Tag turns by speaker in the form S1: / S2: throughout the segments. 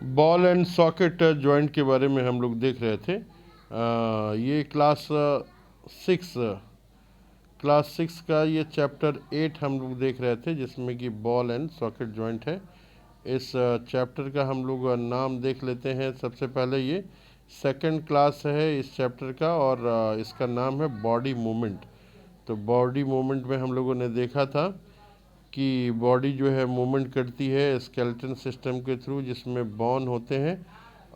S1: Ball and socket joint के बारे में हम लोग देख रहे थे। ये क्लास 6 का ये चैप्टर 8 हम लोग देख रहे थे, जिसमें कि बॉल एंड सॉकेट जॉइंट है। इस चैप्टर का हम लोग नाम देख लेते हैं। सबसे पहले ये सेकंड क्लास है इस चैप्टर का, और इसका नाम है बॉडी मूवमेंट। तो बॉडी मूवमेंट में हम लोगों ने देखा था कि बॉडी जो है मूवमेंट करती है स्केलेटन सिस्टम के थ्रू, जिसमें बोन होते हैं,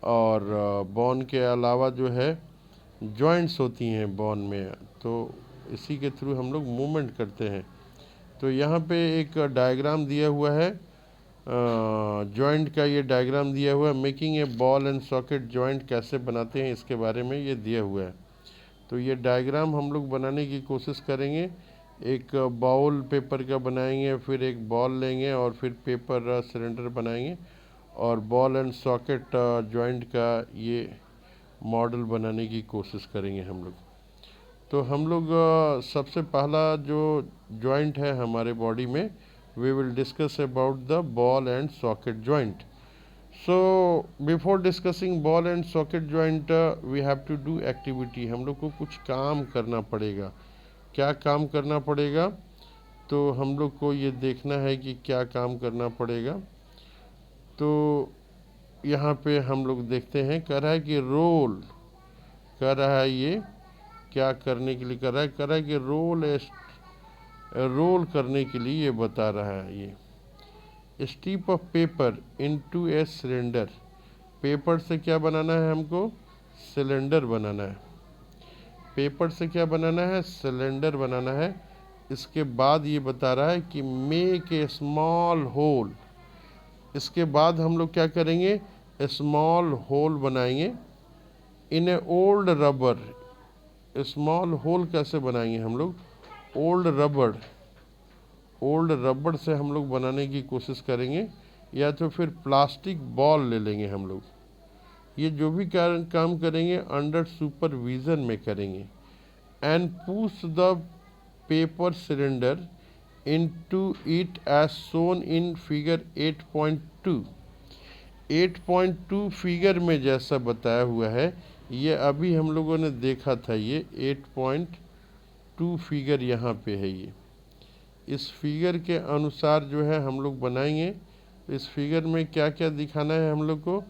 S1: और बोन के अलावा जो है जॉइंट्स होती हैं बोन में। तो इसी के थ्रू हम लोग मूवमेंट करते हैं। तो यहाँ पे एक डायग्राम दिया हुआ है, जॉइंट का ये डायग्राम दिया हुआ है। Making a ball and socket joint कैसे बनाते हैं इसके बारे में ये दिया हुआ है। तो ये डायग्राम हम लोग बनाने की कोशिश करेंगे। एक बाउल पेपर का बनाएंगे, फिर एक बॉल लेंगे, और फिर पेपर सिलेंडर बनाएंगे, और बॉल एंड सॉकेट जॉइंट का ये मॉडल बनाने की कोशिश करेंगे हम लोग। तो हम लोग सबसे पहला जो जॉइंट है हमारे बॉडी में, we will discuss about the ball and socket joint. So before discussing ball and socket joint we have to do activity. हम लोग को कुछ काम करना पड़ेगा। क्या काम करना पड़ेगा? तो हम लोग को ये देखना है कि क्या काम करना पड़ेगा। तो यहाँ पे हम लोग देखते हैं, कह रहा है कि रोल कर रहा है। ये क्या करने के लिए कर रहा है? कर रहा है कि रोल करने के लिए ये बता रहा है। ये strip of paper into a cylinder. Paper से क्या बनाना है हमको? सिलेंडर बनाना है। पेपर से क्या बनाना है? सिलेंडर बनाना है। इसके बाद ये बता रहा है कि मेक ए स्मॉल होल। इसके बाद हम लोग क्या करेंगे? स्मॉल होल बनाएंगे इन ए ओल्ड रबर। स्मॉल होल कैसे बनाएंगे हम लोग? ओल्ड रबड़ से हम लोग बनाने की कोशिश करेंगे, या तो फिर प्लास्टिक बॉल ले लेंगे हम लोग। ये जो भी काम करेंगे अंडर सुपरविजन में करेंगे। And push the paper cylinder into it as shown in figure 8.2। 8.2 figure में जैसा बताया हुआ है, ये अभी हम लोगों ने देखा था। ये 8.2 फिगर यहाँ पे है। ये इस फिगर के अनुसार जो है हम लोग बनाएंगे। इस फिगर में क्या क्या दिखाना है हम लोग को?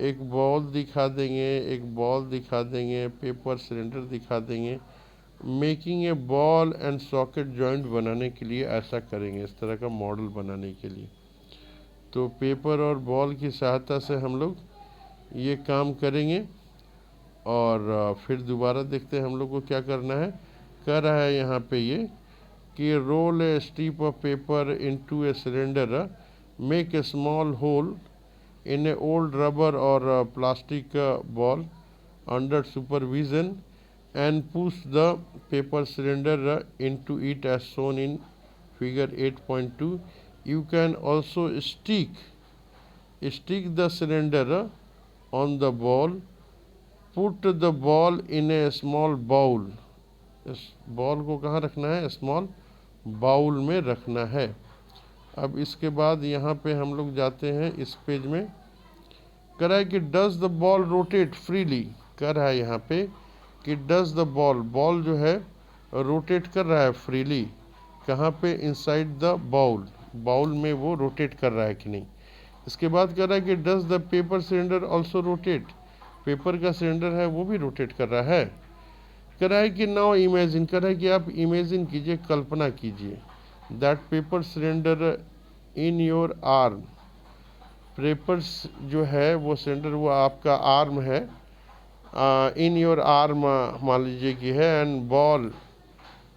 S1: एक बॉल दिखा देंगे, पेपर सिलेंडर दिखा देंगे। Making a ball and socket joint बनाने के लिए ऐसा करेंगे, इस तरह का मॉडल बनाने के लिए। तो पेपर और बॉल की सहायता से हम लोग ये काम करेंगे, और फिर दोबारा देखते हैं हम लोग को क्या करना है। कर रहा है यहाँ पे ये कि roll a strip of paper into a cylinder, make a small hole in a old rubber or plastic ball under supervision, and push the paper cylinder into it as shown in figure 8.2. You can also stick the cylinder on the ball. Put the ball in a small bowl. इस ball को कहाँ रखना है? Small bowl में रखना है। अब इसके बाद यहाँ पे हम लोग जाते हैं इस पेज में। कह रहा है कि does the ball rotate freely. कह रहा है यहाँ पे कि डज द बॉल जो है रोटेट कर रहा है फ्रीली। कहाँ पे? इनसाइड द बाउल में वो रोटेट कर रहा है कि नहीं। इसके बाद कह रहा है कि does the paper cylinder also rotate. Paper का सिलेंडर है वो भी रोटेट कर रहा है। कह रहा है कि नाउ इमेजिन। कह रहा है कि आप इमेजिन कीजिए, कल्पना कीजिए, that paper cylinder in your arm. Papers जो है वो सिलेंडर वो आपका आर्म है, इन योर आर्म मान लीजिए कि है। And ball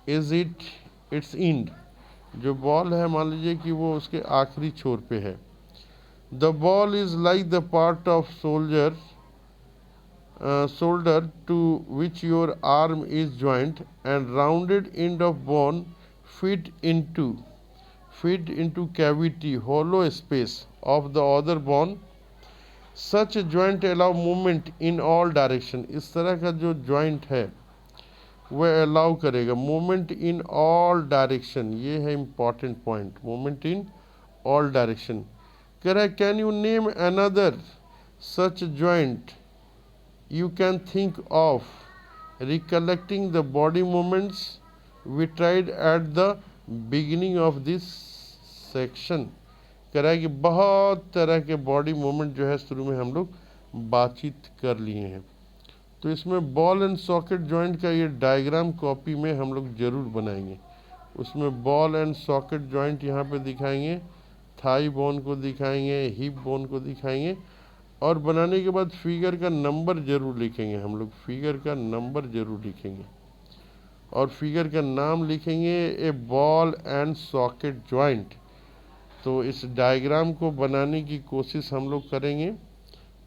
S1: is its end. जो बॉल है मान लीजिए कि वो उसके आखिरी छोर पे है। The ball is like the part of shoulder to which your arm is joined, and rounded end of bone fit into cavity hollow space of the other bone. Such a joint allow movement in all direction। इस तरह का जो joint है वह allow करेगा movement in all direction. ये है important point, movement in all direction. कह रहा है can you name another such joint you can think of recollecting the body movements we tried at the beginning of this section। कह रहा है कि बहुत तरह के बॉडी मूवमेंट जो है शुरू में हम लोग बातचीत कर लिए हैं। तो इसमें बॉल एंड सॉकेट जॉइंट का ये डायग्राम कॉपी में हम लोग ज़रूर बनाएंगे। उसमें बॉल एंड सॉकेट जॉइंट यहाँ पे दिखाएंगे, थाई बोन को दिखाएंगे, हिप बोन को दिखाएंगे, और बनाने के बाद फिगर का नंबर ज़रूर लिखेंगे। हम लोग फिगर का नंबर ज़रूर लिखेंगे और फिगर का नाम लिखेंगे ए बॉल एंड सॉकेट जॉइंट। तो इस डायग्राम को बनाने की कोशिश हम लोग करेंगे,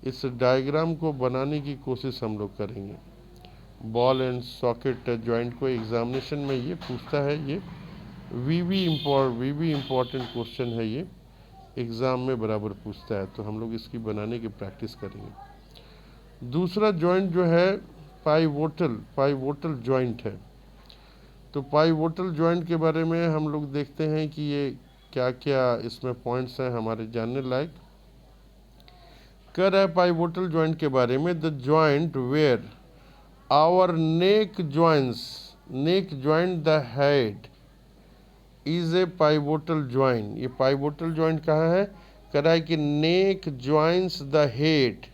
S1: इस डायग्राम को बनाने की कोशिश हम लोग करेंगे। बॉल एंड सॉकेट जॉइंट को एग्जामिनेशन में ये पूछता है, ये वीवी इम्पॉर्टेंट क्वेश्चन है, ये एग्ज़ाम में बराबर पूछता है। तो हम लोग इसकी बनाने की प्रैक्टिस करेंगे। दूसरा जॉइंट जो है पाइवोटल जॉइंट है। तो पाइवोटल जॉइंट के बारे में हम लोग देखते हैं कि ये क्या क्या इसमें पॉइंट्स हैं हमारे जानने लायक। कर रहा है पाइवोटल जॉइंट के बारे में, the joint where our neck joint the head is a pivotal joint. ये पाइवोटल जॉइंट कहाँ है? कह रहा है कि neck joints the head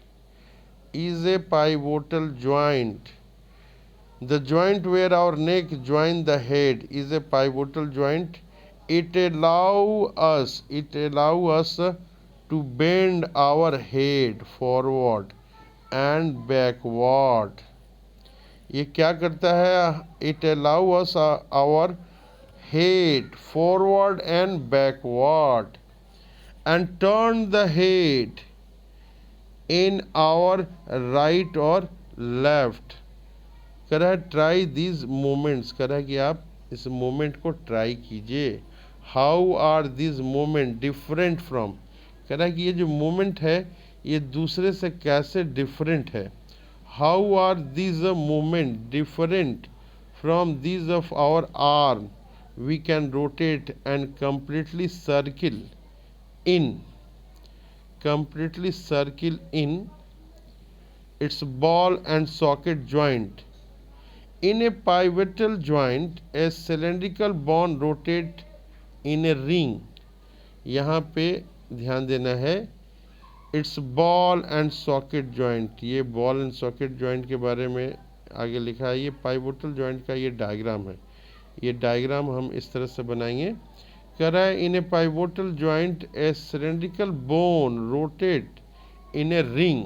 S1: is a pivotal joint. The joint where our neck join the head is a pivotal joint. It allow us to bend our head forward and backward। ये क्या करता है? It allow us our head forward and backward and turn the head in our right or left। कह रहा है try these moments, कह रहा है कि आप इस मोमेंट को ट्राई कीजिए। How are this moment different from, कह रहा है कि ये जो मोमेंट है ये दूसरे से कैसे डिफरेंट है। How are this moment different from this of our arm, we can rotate and completely circle in its ball and socket joint। In a pivotal joint, a cylindrical bone rotate in a ring। यहाँ पे ध्यान देना है, it's ball and socket joint. ये ball and socket joint के बारे में आगे लिखा है। ये पाइवोटल जॉइंट का ये डायग्राम है। ये डायग्राम हम इस तरह से बनाएंगे। कह रहा है in a pivotal joint a cylindrical bone rotate in a ring.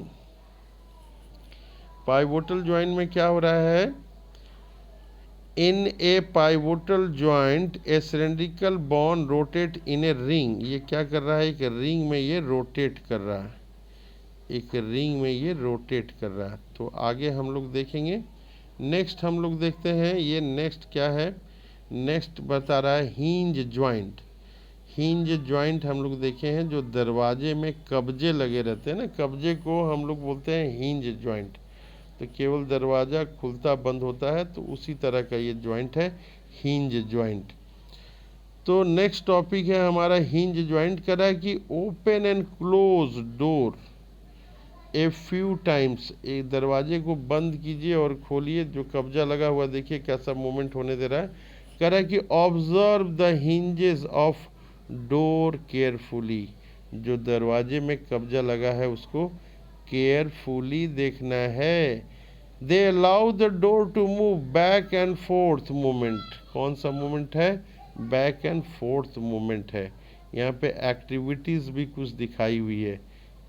S1: Pivotal joint में क्या हो रहा है? In a pivotal joint a cylindrical bone rotate in a ring. ये क्या कर रहा है? एक रिंग में ये रोटेट कर रहा है, एक रिंग में ये रोटेट कर रहा है। तो आगे हम लोग देखेंगे। नेक्स्ट हम लोग देखते हैं, ये नेक्स्ट क्या है? नेक्स्ट बता रहा है हिंज जॉइंट। हिंज जॉइंट हम लोग देखे हैं, जो दरवाजे में कब्जे लगे रहते हैं ना, कब्जे को हम लोग बोलते हैं हिंज जॉइंट। तो केवल दरवाज़ा खुलता बंद होता है, तो उसी तरह का ये जॉइंट है हिंज जॉइंट। तो नेक्स्ट टॉपिक है हमारा हिंज जॉइंट। कर रहा है कि open and close door a few times. एक दरवाजे को बंद कीजिए और खोलिए, जो कब्जा लगा हुआ देखिए कैसा मूवमेंट होने दे रहा है। कह रहा है कि observe the hinges of door carefully. जो दरवाजे में कब्जा लगा है उसको केयरफुली देखना है। They allow the door to move back and forth movement. कौन सा मूवमेंट है? बैक एंड फोर्थ मूवमेंट है। यहाँ पे एक्टिविटीज़ भी कुछ दिखाई हुई है।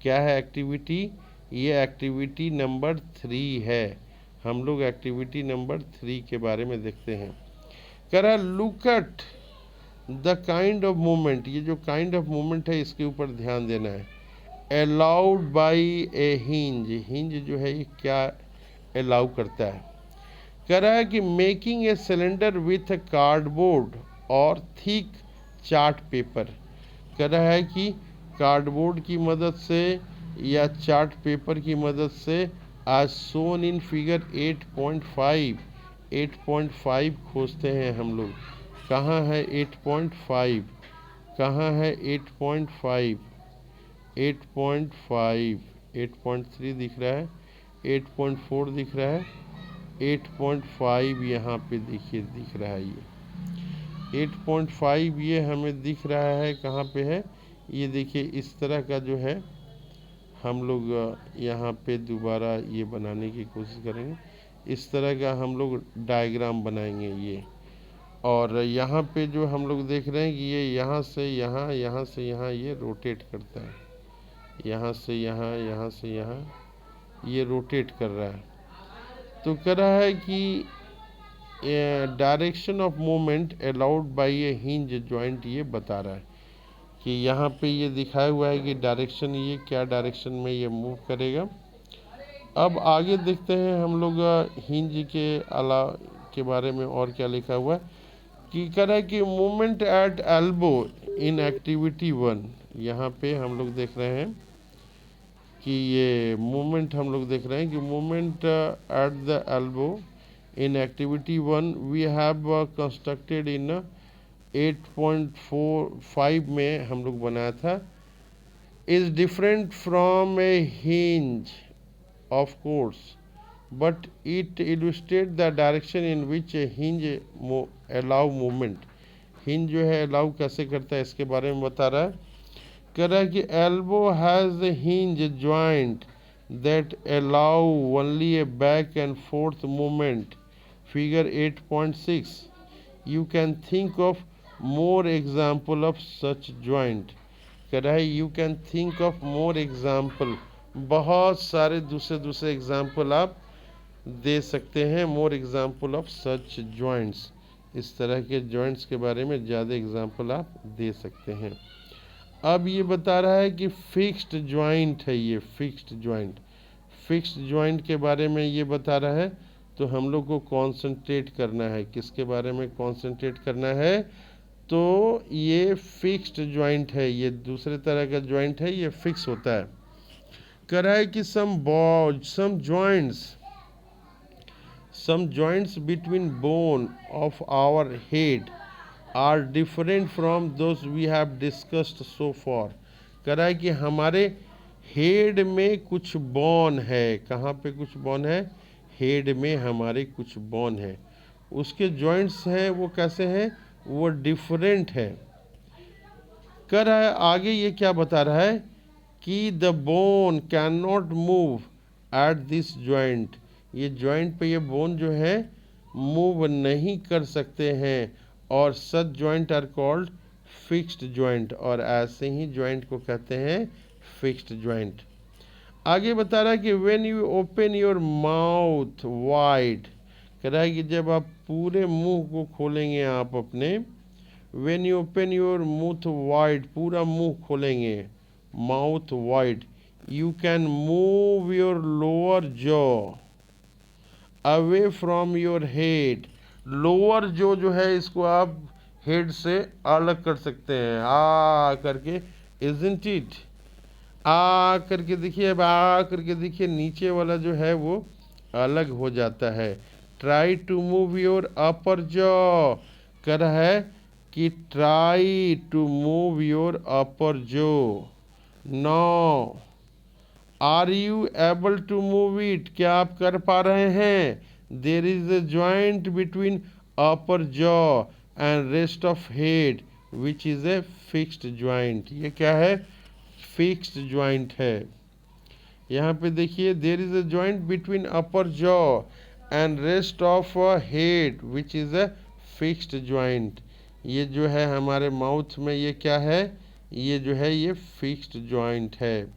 S1: क्या है एक्टिविटी? ये एक्टिविटी नंबर 3 है। हम लोग एक्टिविटी नंबर 3 के बारे में देखते हैं। कह रहा look at the kind of movement. ये जो काइंड ऑफ मूवमेंट है इसके ऊपर ध्यान देना है। Allowed by A hinge. Hinge जो है ये क्या अलाउ करता है? कह रहा है कि making a cylinder with A cardboard और थिक चार्ट पेपर। कह रहा है कि कार्डबोर्ड की मदद से या चार्ट पेपर की मदद से, आज शोन इन फिगर 8.5 खोजते हैं हम लोग। कहाँ है 8.5? कहाँ है 8.5? 8.5 8.3 दिख रहा है, 8.4 दिख रहा है, 8.5 यहाँ पे देखिए दिख रहा है। ये 8.5 ये हमें दिख रहा है, कहाँ पे है ये देखिए। इस तरह का जो है हम लोग यहाँ पे दोबारा ये बनाने की कोशिश करेंगे। इस तरह का हम लोग डायग्राम बनाएंगे ये। और यहाँ पे जो हम लोग देख रहे हैं कि ये यहाँ से यहाँ, यहाँ से यहाँ ये रोटेट करता है, यहाँ से यहाँ, यहाँ से यहाँ ये रोटेट कर रहा है। तो कह रहा है कि direction of movement allowed by A hinge joint, ये बता रहा है कि यहाँ पे ये दिखाया हुआ है कि डायरेक्शन, ये क्या डायरेक्शन में ये मूव करेगा। अब आगे देखते हैं हम लोग हिंज के अलावा के बारे में और क्या लिखा हुआ है कि कह रहा है कि movement at elbow in activity 1। यहाँ पे हम लोग देख रहे हैं कि ये मूवमेंट हम लोग देख रहे हैं कि movement at the elbow in activity 1 we have constructed in 8.45 में हम लोग बनाया था, is different from a hinge of course, but it illustrate the direction in which a hinge allow movement. Hinge जो है अलाउ कैसे करता है इसके बारे में बता रहा है। कह रहा है कि elbow has a hinge joint that allow only A back and forth movement, figure 8.6। You can think of more example of such joint. कह रहा है you can think of more example, बहुत सारे दूसरे एग्जाम्पल आप दे सकते हैं। More example of such joints, इस तरह के जॉइंट्स के बारे में ज़्यादा एग्जाम्पल आप दे सकते हैं। अब ये बता रहा है कि फिक्स्ड जॉइंट है ये, फिक्स्ड जॉइंट। फिक्स्ड जॉइंट के बारे में ये बता रहा है, तो हम लोग को कॉन्सेंट्रेट करना है। किसके बारे में कॉन्सेंट्रेट करना है? तो ये फिक्स्ड जॉइंट है, ये दूसरे तरह का जॉइंट है, ये फिक्स होता है। कह रहा है कि some joints between bone of our head are different from those we have discussed so far। कह रहा है कि हमारे हेड में कुछ बोन है। कहाँ पे कुछ बोन है? हेड में हमारे कुछ बोन है, उसके जॉइंट्स हैं वो कैसे हैं? वो डिफरेंट है। कह रहा है आगे ये क्या बता रहा है कि the bone can not move at this joint. ये जॉइंट पे ये बोन जो है मूव नहीं कर सकते हैं, और such joint are called fixed joint, और ऐसे ही जॉइंट को कहते हैं फिक्स्ड जॉइंट। आगे बता रहा है कि when you open your mouth wide, कह रहा है कि जब आप पूरे मुंह को खोलेंगे आप अपने, when you open your mouth wide, पूरा मुंह खोलेंगे mouth wide, you can move your lower jaw away from your head. Lower jaw जो है इसको आप हेड से अलग कर सकते हैं, आ करके, इजंट इट, आ करके देखिए, अब आ करके देखिए, नीचे वाला जो है वो अलग हो जाता है। Try to move your upper jaw, कर है कि try to move your upper jaw. No, are you able to move it, क्या आप कर पा रहे हैं? There is a joint between upper jaw and rest of head which is a fixed joint. ये क्या है? फिक्स्ड जॉइंट है। यहाँ पे देखिए, there is a joint between upper jaw and rest of head which is a fixed joint. ये जो है हमारे माउथ में ये क्या है? ये जो है ये फिक्स्ड जॉइंट है।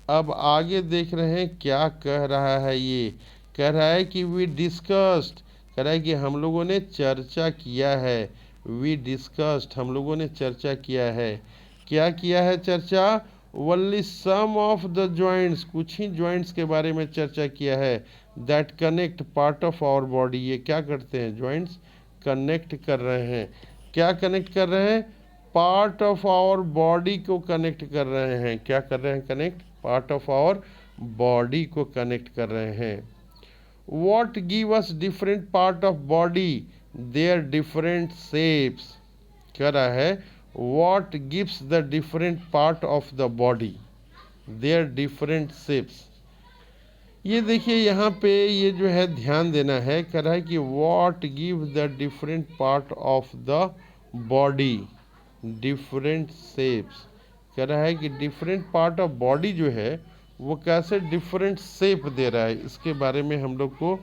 S1: अब आगे देख रहे हैं क्या कह रहा है। ये कह रहा है कि वी डिस्कस्ड, कह रहा है कि हम लोगों ने चर्चा किया है। वी डिस्कस्ड, हम लोगों ने चर्चा किया है। क्या किया है चर्चा? Only some of the joints, कुछ ही जॉइंट्स के बारे में चर्चा किया है। That connect part of our body, ये क्या करते हैं? जॉइंट्स कनेक्ट कर रहे हैं। क्या कनेक्ट कर रहे हैं? पार्ट ऑफ आवर बॉडी को कनेक्ट कर रहे हैं। क्या कर रहे हैं? Connect part of our body को कनेक्ट कर रहे हैं। What give us different part of body, their different shapes. कह रहा है what gives the different part of the body, their different shapes. ये देखिए यहाँ पे ये जो है ध्यान देना है, कह रहा है कि what give the different part of the body different shapes. कह रहा है कि डिफरेंट पार्ट ऑफ बॉडी जो है वो कैसे डिफरेंट शेप दे रहा है, इसके बारे में हम लोग को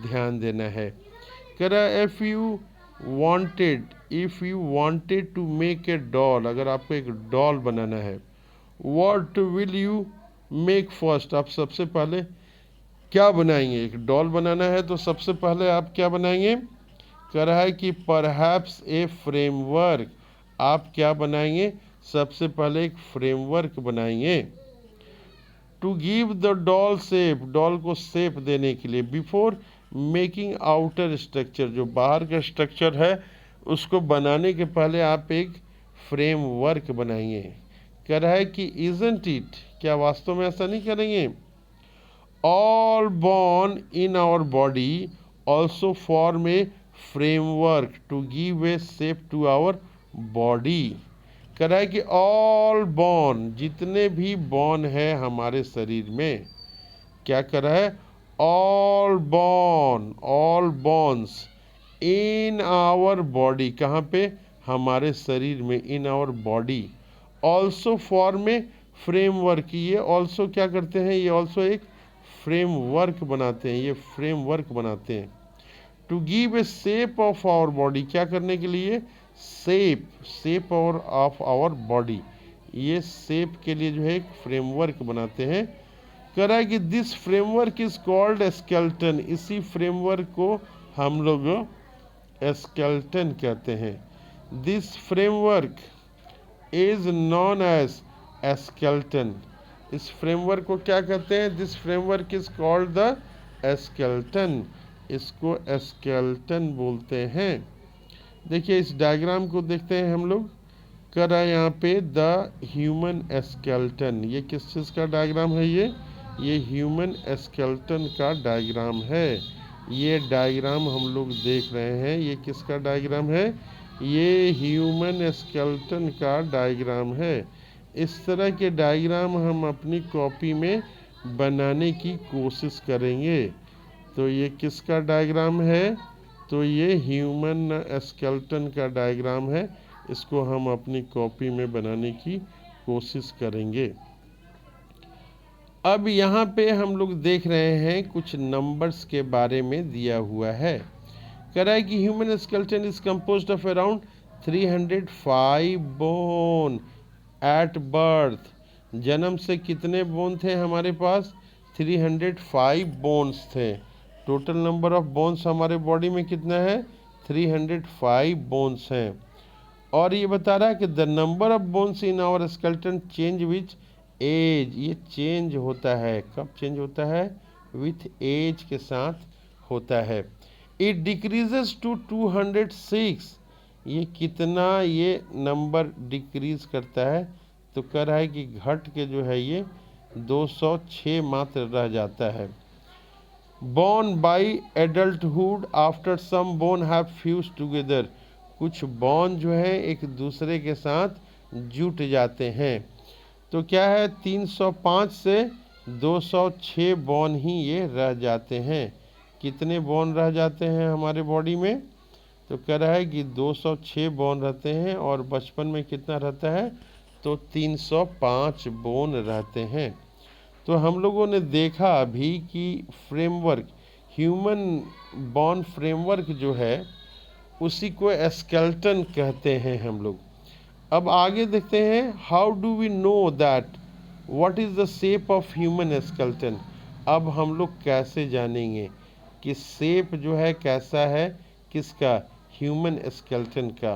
S1: ध्यान देना है। कह रहा है if you wanted to make a doll, अगर आपको एक डॉल बनाना है, what will you make first, आप सबसे पहले क्या बनाएंगे। एक डॉल बनाना है तो सबसे पहले आप क्या बनाएंगे। कह रहा है कि परहैप्स ए फ्रेमवर्क, आप क्या बनाएंगे, सबसे पहले एक फ्रेमवर्क बनाएंगे। To give the doll shape, doll को शेप देने के लिए। बिफोर मेकिंग आउटर स्ट्रक्चर, जो बाहर का स्ट्रक्चर है उसको बनाने के पहले आप एक फ्रेमवर्क बनाएंगे। कह रहा है कि इजंट इट, क्या वास्तव में ऐसा नहीं करेंगे। All bone in our body also form a framework to give a shape to our body. कह रहा है कि ऑल बोन, जितने भी बोन है हमारे शरीर में, क्या कर रहा है, all bones in our body, कहाँ पे, हमारे शरीर में, in our body also form a framework. ये ऑल्सो क्या करते हैं, ये ऑल्सो एक फ्रेमवर्क बनाते हैं, ये फ्रेमवर्क बनाते हैं। To give a shape of our body, क्या करने के लिए, शेप ऑफ आवर बॉडी, ये शेप के लिए जो है एक फ्रेमवर्क बनाते हैं। कह रहा है कि this framework is called skeleton, इसी फ्रेमवर्क को हम लोग स्केलेटन कहते हैं। This framework is known as skeleton, इस फ्रेमवर्क को क्या कहते हैं, this framework is called the skeleton, इसको स्केलेटन बोलते हैं। देखिए इस डायग्राम को देखते हैं हम लोग। कर रहा है यहाँ पे द ह्यूमन स्केलेटन, ये किस चीज़ का डायग्राम है, ये ह्यूमन स्केलेटन का डायग्राम है। ये डायग्राम हम लोग देख रहे हैं, ये किसका डायग्राम है, ये ह्यूमन स्केलेटन का डायग्राम है। इस तरह के डायग्राम हम अपनी कॉपी में बनाने की कोशिश करेंगे। तो ये किसका डायग्राम है, तो ये ह्यूमन स्केलेटन का डायग्राम है, इसको हम अपनी कॉपी में बनाने की कोशिश करेंगे। अब यहाँ पे हम लोग देख रहे हैं कुछ नंबर्स के बारे में दिया हुआ है। कह रहा है कि human skeleton is composed of around 305 bone at birth. जन्म से कितने बोन थे हमारे पास, 305 बोन्स थे। टोटल नंबर ऑफ बोन्स हमारे बॉडी में कितना है, 305 बोन्स हैं। और ये बता रहा है कि the number of bones in our skeleton change which age, ये चेंज होता है, कब चेंज होता है, विथ एज के साथ होता है। इट डिक्रीजेस टू 206, ये कितना ये नंबर डिक्रीज करता है, तो कह रहा है कि घट के जो है ये 206 मात्र रह जाता है। Born by adulthood after some bone have fuse together, कुछ बोन जो है एक दूसरे के साथ जुट जाते हैं। तो क्या है, 305 से 206 बोन ही ये रह जाते हैं। कितने बोन रह जाते हैं हमारे बॉडी में, तो कह रहा है कि 206 बोन रहते हैं, और बचपन में कितना रहता है, तो 305 बोन रहते हैं। तो हम लोगों ने देखा अभी कि फ्रेमवर्क, ह्यूमन बोन फ्रेमवर्क जो है उसी को स्केलेटन कहते हैं हम लोग। अब आगे देखते हैं, how do we know that what is the shape of human skeleton. अब हम लोग कैसे जानेंगे कि शेप जो है कैसा है, किसका, ह्यूमन स्केलेटन का।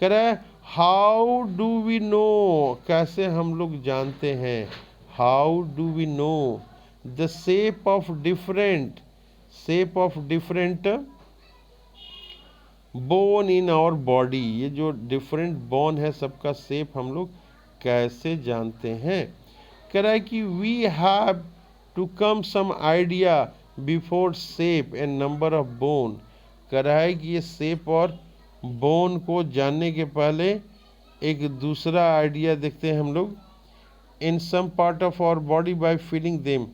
S1: कह रहा है हाउ डू वी नो, कैसे हम लोग जानते हैं, how do we know the shape of different bone in our body, ये जो डिफरेंट बोन है सबका शेप हम लोग कैसे जानते हैं। कह रहा है कि we have to come some idea before shape and number of bone. कह रहा है कि ये शेप और बोन को जानने के पहले एक दूसरा आइडिया देखते हैं हम लोग, in some part of our body by feeling them.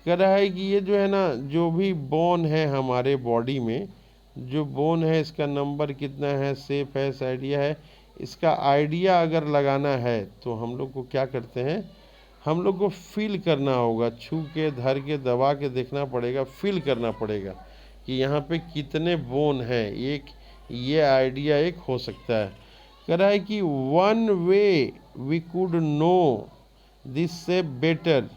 S1: कह रहा है कि ये जो है ना, जो भी बोन है हमारे बॉडी में, जो बोन है इसका नंबर कितना है, शेप है, आइडिया है, इसका आइडिया अगर लगाना है तो हम लोग को क्या करते हैं, हम लोग को फील करना होगा, छू के, धर के, दबा के देखना पड़ेगा, फील करना पड़ेगा कि यहाँ पे कितने बोन है। एक ये आइडिया एक हो सकता है। कह रहा है कि one way we could know this say better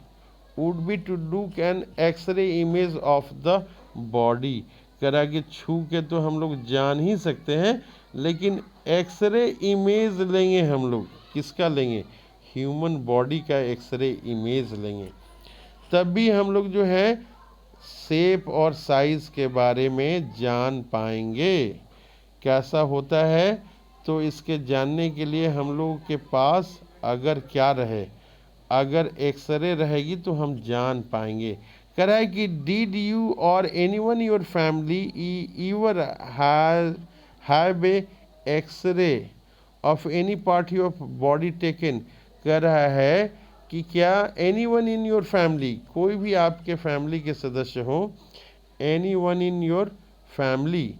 S1: would be to look an x-ray image of the body. कह रहा है कि छू के तो हम लोग जान ही सकते हैं, लेकिन एक्सरे इमेज लेंगे हम लोग। किसका लेंगे? ह्यूमन बॉडी का एक्सरे इमेज लेंगे, तभी हम लोग जो है शेप और साइज के बारे में जान पाएंगे कैसा होता है। तो इसके जानने के लिए हम लोगों के पास अगर क्या रहे, अगर एक्सरे रहेगी तो हम जान पाएंगे। कह रहा है कि डिड यू और anyone your family ever have a x-ray of any part of body taken. कह रहा है कि क्या एनीवन इन योर फैमिली, कोई भी आपके फैमिली के सदस्य हो, anyone in your family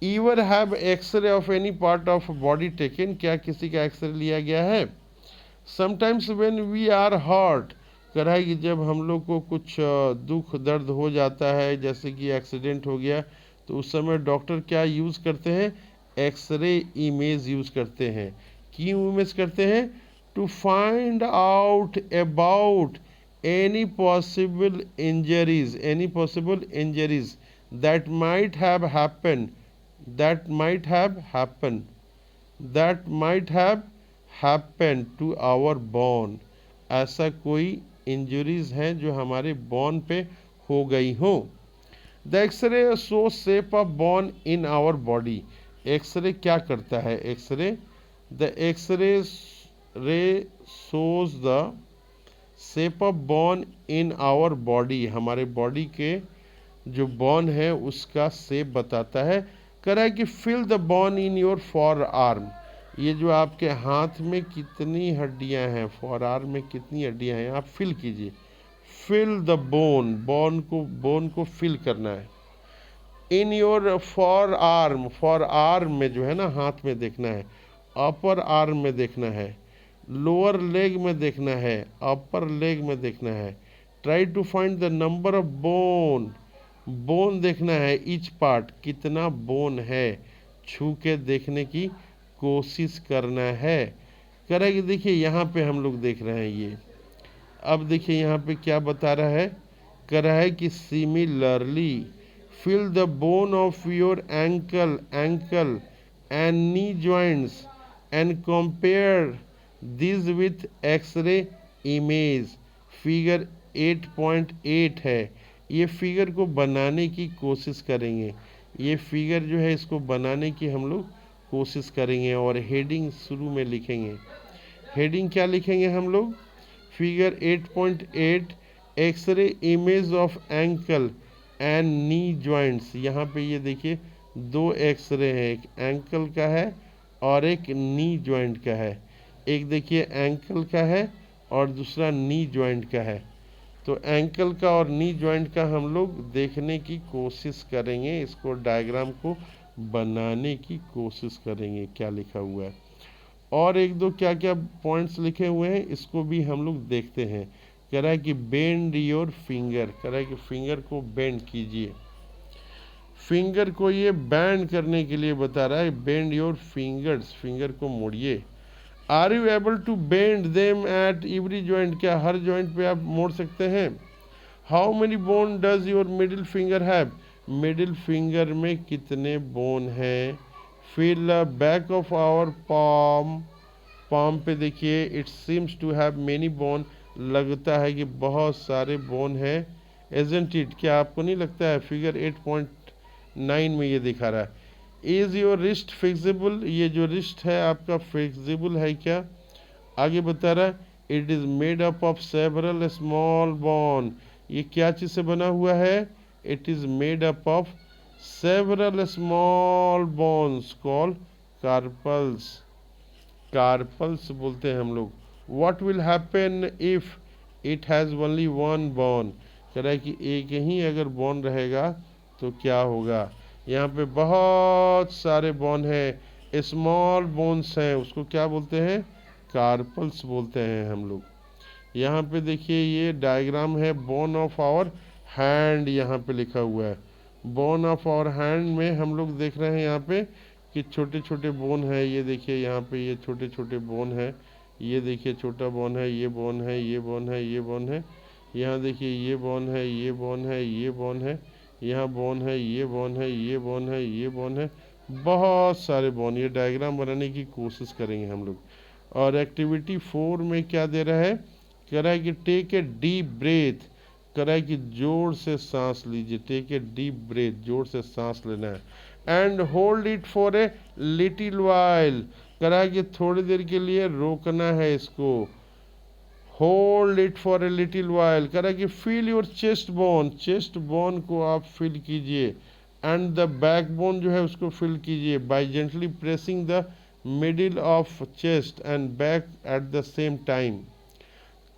S1: ever have x-ray of any part of body taken, क्या किसी का एक्सरे लिया गया है? Sometimes when we are hurt. कह रहा है कि जब हम लोग को कुछ दुख दर्द हो जाता है, जैसे कि एक्सीडेंट हो गया, तो उस समय डॉक्टर क्या यूज़ करते हैं? एक्सरे इमेज यूज़ करते हैं। क्यों इमेज करते हैं? To find out about any possible injuries that might have happen that might have happened to our bone। ऐसा कोई इंजरीज हैं जो हमारे बोन पे हो गई हो। The x-ray show shape of bone in our body. X-ray क्या करता है? The x-ray ray shows the shape of bone in our body, हमारे बॉडी के जो बोन है उसका शेप बताता है। कह रहा है कि feel the bone in your forearm. ये जो आपके हाथ में कितनी हड्डियां हैं, फॉर आर्म में कितनी हड्डियां हैं, आप फिल कीजिए। फिल द बोन को फिल करना है। इन योर फॉर आर्म में जो है ना, हाथ में देखना है, अपर आर्म में देखना है, लोअर लेग में देखना है, अपर लेग में देखना है। Try to find the number of bone देखना है, ईच पार्ट कितना बोन है, छू के देखने की कोशिश करना है। कह रहा है कि देखिए यहाँ पे हम लोग देख रहे हैं ये। अब देखिए यहाँ पे क्या बता रहा है? कह रहा है कि similarly feel the bone of your ankle and knee joints and compare this with x-ray image. Figure 8.8 है। ये फिगर को बनाने की कोशिश करेंगे। ये फिगर जो है इसको बनाने की हम लोग कोशिश करेंगे और हेडिंग शुरू में लिखेंगे। हेडिंग क्या लिखेंगे हम लोग? Figure 8.8 x-ray image of ankle and knee joints. यहाँ पे ये देखिए दो एक्सरे हैं, एक एंकल का है और एक नी जॉइंट का है। एक देखिए एंकल का है और दूसरा नी जॉइंट का है। तो एंकल का और नी जॉइंट का हम लोग देखने की कोशिश करेंगे, इसको डायग्राम को बनाने की कोशिश करेंगे क्या लिखा हुआ है। और एक दो क्या क्या पॉइंट्स लिखे हुए हैं इसको भी हम लोग देखते हैं। कह रहा है कि बेंड योर फिंगर, कह रहा है कि फिंगर को बेंड कीजिए। फिंगर को ये बैंड करने के लिए बता रहा है, बेंड योर फिंगर्स, फिंगर को मोड़िए। Are you able to bend them at every joint, क्या हर जॉइंट पे आप मोड़ सकते हैं? How many bone does your middle finger have, middle finger में कितने बोन हैं? Feel back of our palm पे देखिए, it seems to have many bone, लगता है कि बहुत सारे बोन हैं। एजेंट इट, क्या आपको नहीं लगता है? फिगर 8.9 में ये दिखा रहा है। इज योर रिस्ट फिक्सिबल, ये जो रिस्ट है आपका फिक्सिबल है क्या? आगे बता रहा है it is made up of several small bone, ये क्या चीज से बना हुआ है? It is made up of several small bones called carpals, carpals बोलते हैं हम लोग। What will happen if it has only one bone, कह रहा है कि एक ही अगर बोन रहेगा तो क्या होगा। यहाँ पे बहुत सारे बोन हैं, स्मॉल बोन्स हैं, उसको क्या बोलते हैं, कार्पल्स बोलते हैं हम लोग। यहाँ पे देखिए ये डायग्राम है बोन ऑफ आवर हैंड, यहाँ पे लिखा हुआ है बोन ऑफ आवर हैंड में हम लोग देख रहे हैं यहाँ पे कि छोटे छोटे बोन है। ये देखिए यहाँ पे ये छोटे छोटे बोन है, ये देखिए छोटा बोन है, ये बोन है, ये बोन है, ये बोन है। यहाँ देखिए ये बोन है, ये बोन है, ये बोन है, यहाँ बोन है, ये बोन है, ये बोन है, ये बोन है, बहुत सारे बोन। ये डायग्राम बनाने की कोशिश करेंगे हम लोग। और एक्टिविटी 4 में क्या दे रहा है, कह रहा है कि टेक ए डीप ब्रेथ, कह रहा है कि जोर से सांस लीजिए, टेक ए डीप ब्रेथ, जोर से सांस लेना है। And hold it for a little while, कह रहा है कि थोड़ी देर के लिए रोकना है इसको। Hold it for a little while, कह रहा है कि feel your chest bone, chest bone को आप फील कीजिए। एंड द बैक बोन जो है उसको फील कीजिए by gently pressing the middle of chest and back at the same time.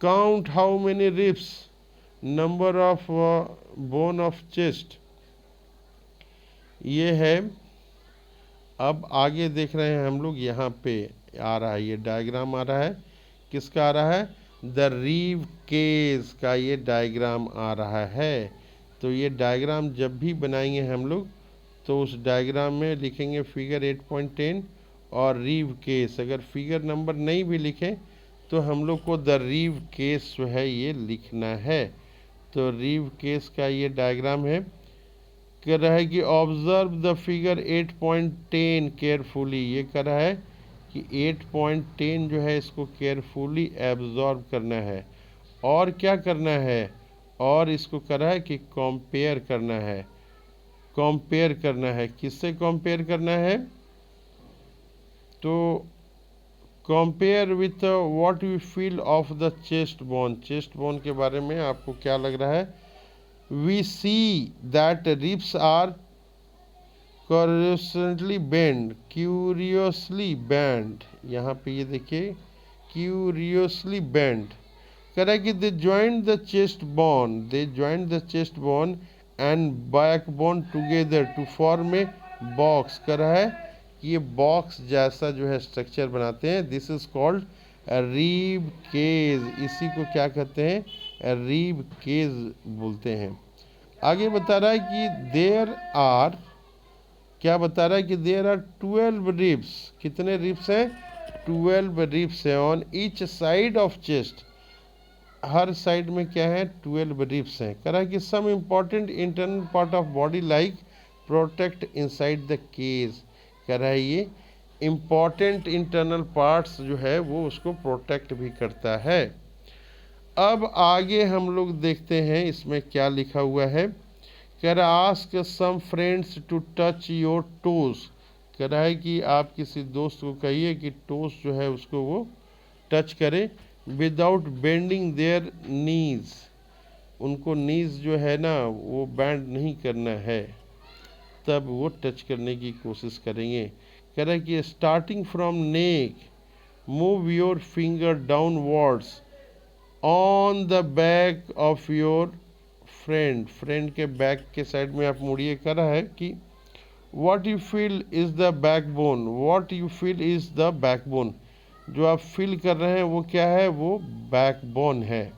S1: Count how many ribs, number of bone of chest, ये है। अब आगे देख रहे हैं हम लोग, यहाँ पे आ रहा है ये डायग्राम आ रहा है, किसका आ रहा है, द रिब केज का ये डायग्राम आ रहा है। तो ये डायग्राम जब भी बनाएंगे हम लोग तो उस डायग्राम में लिखेंगे फिगर 8.10 और रिब केस। अगर फिगर नंबर नहीं भी लिखें तो हम लोग को द रिब केस जो है ये लिखना है। तो रिब केस का ये डायग्राम है, कह रहा है कि ऑब्जर्व द फिगर 8.10 केयरफुली, ये कह रहा है कि 8.10 जो है इसको केयरफुली एब्जॉर्व करना है। और क्या करना है, और इसको कह रहा है कि कंपेयर करना है। कंपेयर करना है, किससे कंपेयर करना है, तो compare with what you feel of the chest bone, chest bone के बारे में आपको क्या लग रहा है। We see that ribs are curiously bend, curiously bend, यहाँ पे ये देखिए curiously bend, कह रहा है कि they joined the chest bone, they joined the chest bone and backbone together to form a box, कह रहा है कि ये बॉक्स जैसा जो है स्ट्रक्चर बनाते हैं। This is called rib cage, इसी को क्या कहते हैं, रिब केज बोलते हैं। आगे बता रहा है कि देयर आर, क्या बता रहा है कि देयर आर 12 रिब्स, कितने रिब्स हैं, 12 रिब्स हैं on each side of chest, her side में क्या है, 12 रिब्स हैं। कह रहा है कि some important internal part of body like protect inside the cage, कह रहा है ये इम्पॉर्टेंट इंटरनल पार्ट्स जो है वो उसको प्रोटेक्ट भी करता है। अब आगे हम लोग देखते हैं इसमें क्या लिखा हुआ है, कह रहा है ask some friends to touch your toes, कह रहा है कि आप किसी दोस्त को कहिए कि टोज जो है उसको वो टच करे विदाउट बेंडिंग देयर नीज, उनको नीज जो है ना वो बैंड नहीं करना है, तब वो टच करने की कोशिश करेंगे। कह रहा है कि starting from neck move your finger downwards on the back of your friend, friend के बैक के साइड में आप मुड़िए। कर रहा है कि what you feel is the backbone, what you feel is the backbone, जो आप फील कर रहे हैं वो क्या है, वो बैकबोन है,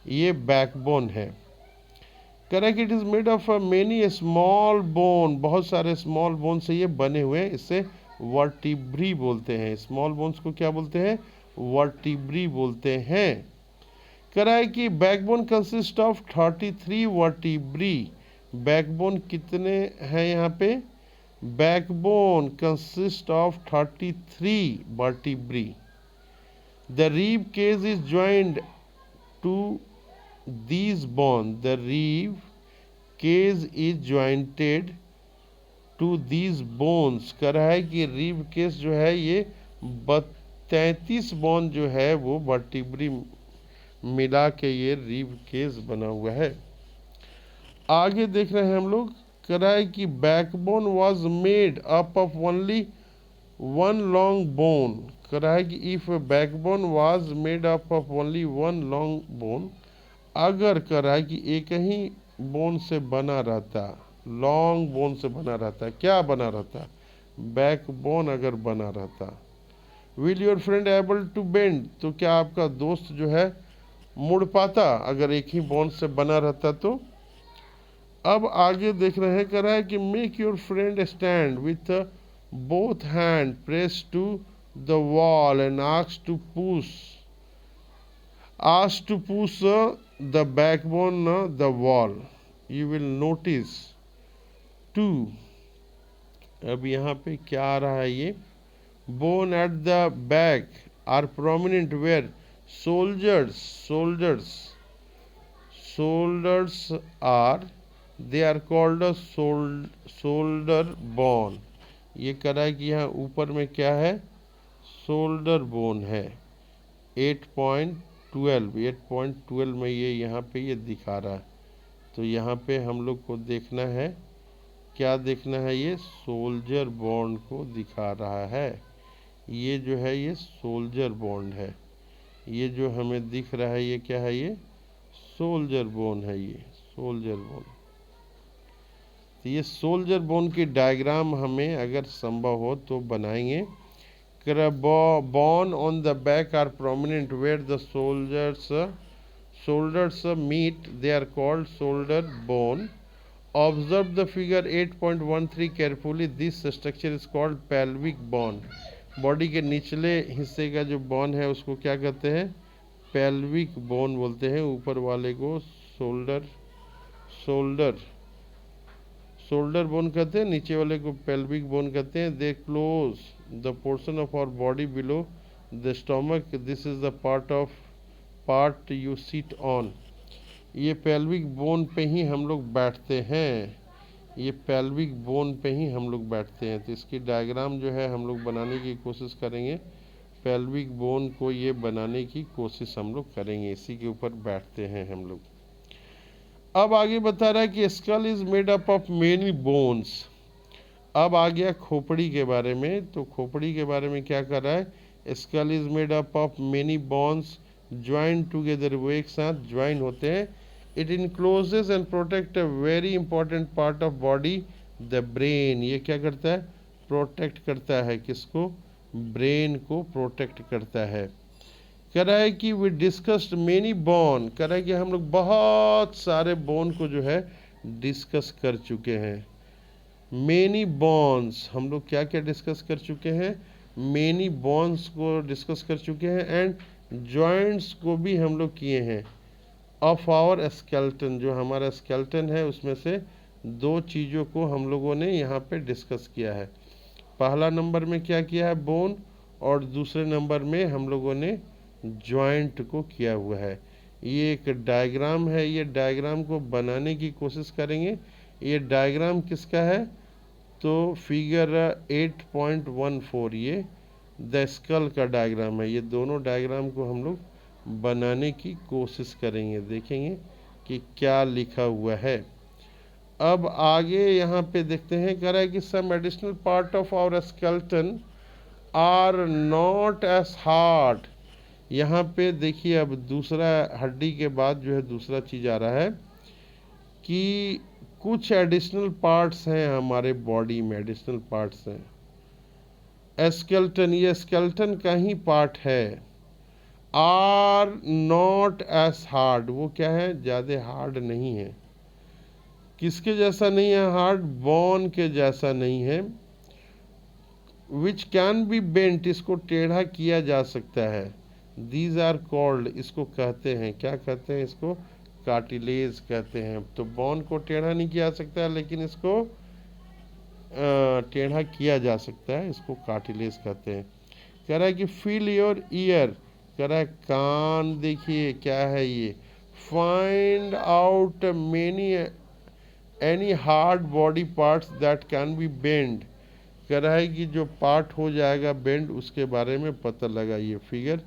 S1: ये बैकबोन है। Correct, it is made of many small bone, बहुत सारे स्मॉल बोन से ये बने हुए हैं, इसे वर्टिब्री बोलते हैं। स्मॉल बोन्स को क्या बोलते हैं, वर्टिब्री बोलते हैं। कह रहा है कि backbone consist of 33 vertebrae, backbone कितने हैं यहाँ पे, backbone consist of 33 vertebrae. The rib cage is joined to these bone, the rib cage is jointed to these bones। कह रहा है कि रिब केज जो है ये 33 बोन जो है वो वर्टिब्री मिला के ये रिब केज बना हुआ है। आगे देख रहे हैं हम लोग, कह रहा है कि backbone was made up of only one long bone, कह रहा है कि if backbone was made up of only one long bone, अगर कह रहा है कि एक ही बोन से बना रहता, लॉन्ग बोन से बना रहता, क्या बना रहता, बैकबोन अगर बना रहता, will your friend able to bend, तो क्या आपका दोस्त जो है मुड़ पाता अगर एक ही बोन से बना रहता तो। अब आगे देख रहे हैं, कह रहा है कि make your friend stand with both hand press to the wall and ask to push the backbone the wall, you will notice two। अब यहाँ पे क्या आ रहा है, ये bone at the back are prominent where shoulders are, they are called a shoulder bone। ये कह रहा है कि यहाँ ऊपर में क्या है, शोल्डर बोन है। 8.12 में ये यहाँ पे ये दिखा रहा है। तो यहाँ पे हम लोग को देखना है, क्या देखना है, ये सोल्जर बॉन्ड को दिखा रहा है। ये जो है ये सोल्जर बॉन्ड है, ये जो हमें दिख रहा है ये क्या है, ये सोल्जर बोन है, ये सोल्जर बोन। तो ये सोल्जर बोन की डायग्राम हमें अगर संभव हो तो बनाएंगे। Bone on the back are prominent where the shoulders meet, they are called shoulder bone। Observe the figure 8.13 carefully, this structure is called pelvic bone। Body के निचले हिस्से का जो बोन है उसको क्या कहते हैं, पेल्विक बोन बोलते हैं। ऊपर वाले को शोल्डर बोन कहते हैं, नीचे वाले को पेल्विक बोन कहते हैं। They close the portion of our body below the stomach, this is the part you sit on. ये पेल्विक बोन पे ही हम लोग बैठते हैं, ये पेल्विक बोन पे ही हम लोग बैठते हैं। तो इसकी डायग्राम जो है हम लोग बनाने की कोशिश करेंगे, पेल्विक बोन को ये बनाने की कोशिश हम लोग करेंगे, इसी के ऊपर बैठते हैं हम लोग। अब आगे बता रहा है कि school is made up of many bones. अब आ गया खोपड़ी के बारे में। तो खोपड़ी के बारे में क्या कर रहा है, skull is made up of many bones join together, वो एक साथ ज्वाइन होते हैं। It encloses and protect a very important part of body, the brain. ये क्या करता है, प्रोटेक्ट करता है, किसको, ब्रेन को प्रोटेक्ट करता है। कह रहा है कि वी डिस्कस्ड मेनी बोन, कह रहा है कि हम लोग बहुत सारे बोन को जो है डिस्कस कर चुके हैं। मेनी बोन्स, हम लोग क्या क्या डिस्कस कर चुके हैं, मेनी बोन्स को डिस्कस कर चुके हैं। एंड जॉइंट्स को भी हम लोग किए हैं। ऑफ आवर स्केल्टन, जो हमारा स्केल्टन है उसमें से दो चीज़ों को हम लोगों ने यहाँ पे डिस्कस किया है। पहला नंबर में क्या किया है, बोन, और दूसरे नंबर में हम लोगों ने जॉइंट को किया हुआ है। ये एक डायग्राम है, ये डायग्राम को बनाने की कोशिश करेंगे। ये डायग्राम किसका है, तो फिगर 8.14 ये द स्कल का डायग्राम है। ये दोनों डायग्राम को हम लोग बनाने की कोशिश करेंगे, देखेंगे कि क्या लिखा हुआ है। अब आगे यहाँ पे देखते हैं, कह रहा है कि some additional part of our skeleton are not as hard. यहाँ पे देखिए, अब दूसरा हड्डी के बाद जो है दूसरा चीज़ आ रहा है कि कुछ एडिशनल पार्ट्स हैं हमारे बॉडी में, एडिशनल पार्ट्स हैं। स्केल्टन, ये स्केल्टन का ही पार्ट है। आर नॉट एज हार्ड, वो क्या है, ज़्यादा हार्ड नहीं है। किसके जैसा नहीं है हार्ड, बोन के जैसा नहीं है। विच कैन बी बेंट, इसको टेढ़ा किया जा सकता है। दीज आर कॉल्ड, इसको कहते हैं, क्या कहते हैं, इसको कार्टिलेज कहते हैं। तो बोन को टेढ़ा नहीं किया सकता है, लेकिन इसको टेढ़ा किया जा सकता है, इसको कार्टिलेज कहते हैं। कह रहा है कि फील योर ईयर, कह रहा है कान देखिए क्या है ये। Find out many any hard body parts that can be bend, कह रहा है कि जो पार्ट हो जाएगा बेंड उसके बारे में पता लगाइए। फिगर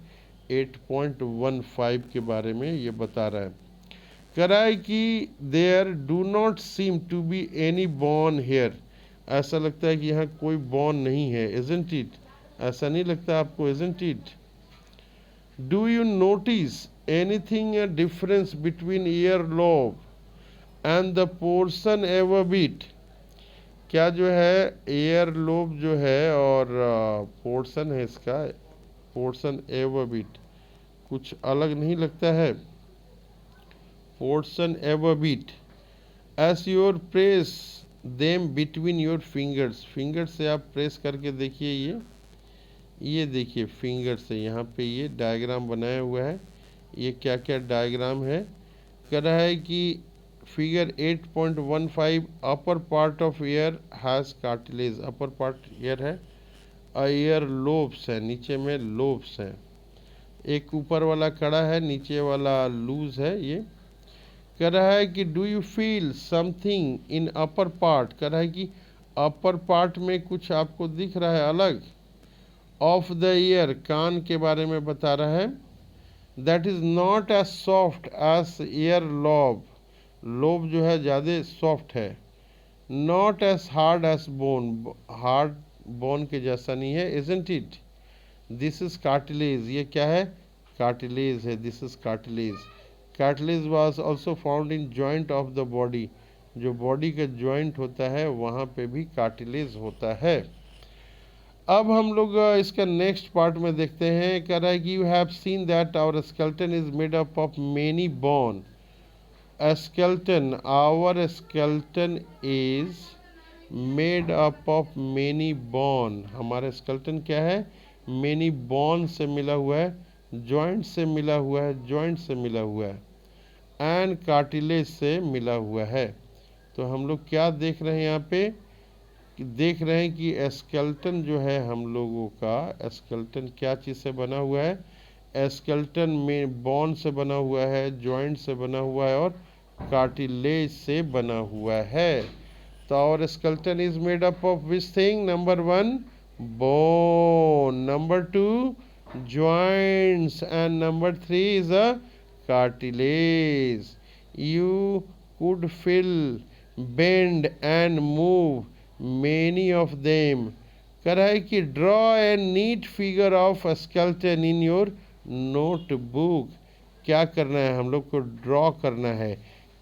S1: 8.15 के बारे में ये बता रहा है। कह रहा है कि there do not seem to be any bone here, ऐसा लगता है कि यहाँ कोई बोन नहीं है। इजंट इट, ऐसा नहीं लगता आपको? Isn't it? Do you notice anything a difference between ear lobe and the portion above it? क्या जो है ईयर लोब जो है और पोर्शन है इसका, पोर्शन एबव इट, कुछ अलग नहीं लगता है? Portion above it S your press them between your fingers. Finger से आप प्रेस करके देखिए, ये देखिए फिंगर से यहाँ पे ये डायग्राम बनाया हुआ है। ये क्या क्या डायग्राम है? कह रहा है कि figure 8.15 upper part of year has cartilage. Upper part year है, ईयर लोब्स है, नीचे में लोब्स हैं। एक ऊपर वाला कड़ा है, नीचे वाला लूज है। ये कह रहा है कि do you feel something in upper part? कह रहा है कि अपर पार्ट में कुछ आपको दिख रहा है अलग? ऑफ द ईयर, कान के बारे में बता रहा है। That is not as soft as ear lobe. Lobe जो है ज़्यादा सॉफ्ट है। Not as hard as bone, hard bone के जैसा नहीं है। Isn't it? This is cartilage. ये क्या है? कार्टिलेज है। This is cartilage. Cartilage was also found in joint of the body. जो बॉडी का जॉइंट होता है वहाँ पे भी कार्टिलेज होता है। अब हम लोग इसका नेक्स्ट पार्ट में देखते हैं। कह रहा है कि you have seen that our skeleton is made up of many bone. Skeleton, our skeleton is made up of many bone. हमारा स्केलेटन क्या है? मेनी बोन से मिला हुआ है, जॉइंट से मिला हुआ है, जॉइंट से मिला हुआ है, एंड कार्टिलेज से मिला हुआ है। तो हम लोग क्या देख रहे हैं यहाँ पे? देख रहे हैं कि स्केलेटन जो है हम लोगों का, स्केलेटन क्या चीज़ से बना हुआ है? स्केलेटन में बोन से बना हुआ है, जॉइंट से बना हुआ है और कार्टिलेज से बना हुआ है। तो और skeleton is made up of which thing? Number 1 bone, number 2 joints, and number 3 is a cartilage. You could feel, bend and move many of them. कह रहा है कि draw a neat figure of skeleton in your notebook. क्या करना है हम लोग को? ड्रॉ करना है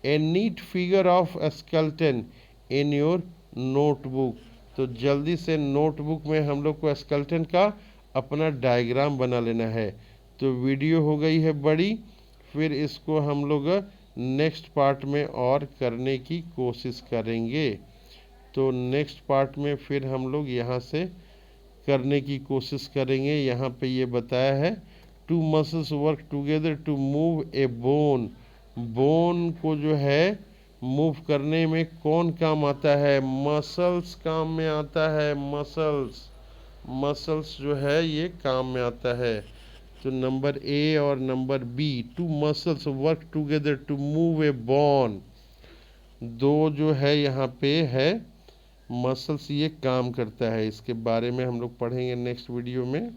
S1: a neat figure of skeleton in your notebook. तो जल्दी से नोटबुक में हम लोग को स्केलेटन का अपना डायग्राम बना लेना है। तो वीडियो हो गई है बड़ी, फिर इसको हम लोग नेक्स्ट पार्ट में और करने की कोशिश करेंगे। तो नेक्स्ट पार्ट में फिर हम लोग यहाँ से करने की कोशिश करेंगे। यहाँ पे ये बताया है two muscles work together to move a bone. Bone को जो है मूव करने में कौन काम आता है? मसल्स काम में आता है। मसल्स, मसल्स जो है ये काम में आता है। तो नंबर ए और number B, two muscles work together to move a bone, दो जो है यहाँ पे है मसल्स, ये काम करता है। इसके बारे में हम लोग पढ़ेंगे नेक्स्ट वीडियो में।